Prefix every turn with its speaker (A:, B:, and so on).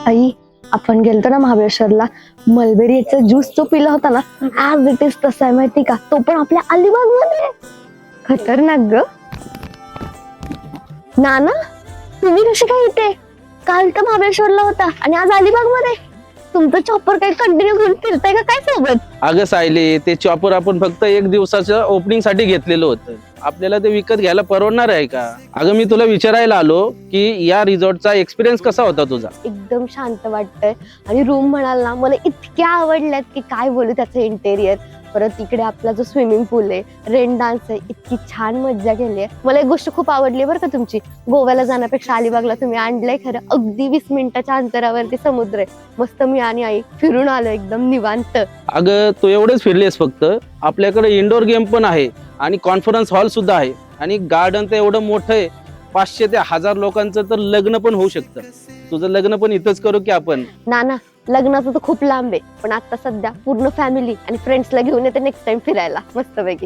A: आई, आपण गेलतो ना महाबळेश्वरला, मलबेरीचा ज्यूस जो पिला होता ना, ऍज इट इज तसा आहे माहिती का, तो पण आपल्या अलिबाग मध्ये. खतरनाक ग. नाना, तुम्ही कशी काय इथे? काल तर महाबळेश्वरला होता आणि आज अलिबाग मध्ये. तुमचं चॉपर काही कंटिन्यू घेऊन फिरताय का काय सोबत?
B: अगं सायली, ते चॉपर आपण फक्त एक दिवसाच्या ओपनिंग साठी घेतलेलं होतं. आपल्याला ते विकत घ्यायला परवडणार आहे का? अगं मी तुला विचारायला आलो की या रिसॉर्टचा एक्सपिरियन्स कसा होता तुझा?
A: एकदम शांत वाटतंय आणि रूम म्हणाल ना, मला इतक्या आवडल्यात की काय बोलू. त्याचं इंटेरियर, परत इकडे आपला जो स्विमिंग पूल आहे, रेन डान्स आहे, इतकी छान मज्जा केली आहे. मला एक गोष्ट खूप आवडली बरं का तुमची, गोव्याला जाण्यापेक्षा अलिबागला तुम्ही आणलंय खरं. अगदी 20 मिनिटाच्या अंतरावरती समुद्र आहे. मस्त मी आणि आई फिरून आलो एकदम निवांत.
B: अगं तू एवढेच फिरलेस फक्त? आपल्याकडे इंडोर गेम पण आहे आणि कॉन्फरन्स हॉल सुद्धा आहे आणि गार्डन तर एवढं मोठं आहे, 500 ते 1000 लोकांचं तर लग्न पण होऊ शकतं. तुझं लग्न पण इथंच करू की आपण?
A: नाना, लग्नाचं तर खूप लांब आहे, पण आता सध्या पूर्ण फॅमिली आणि फ्रेंड्सला घेऊन येते नेक्स्ट टाइम फिरायला मस्तपैकी.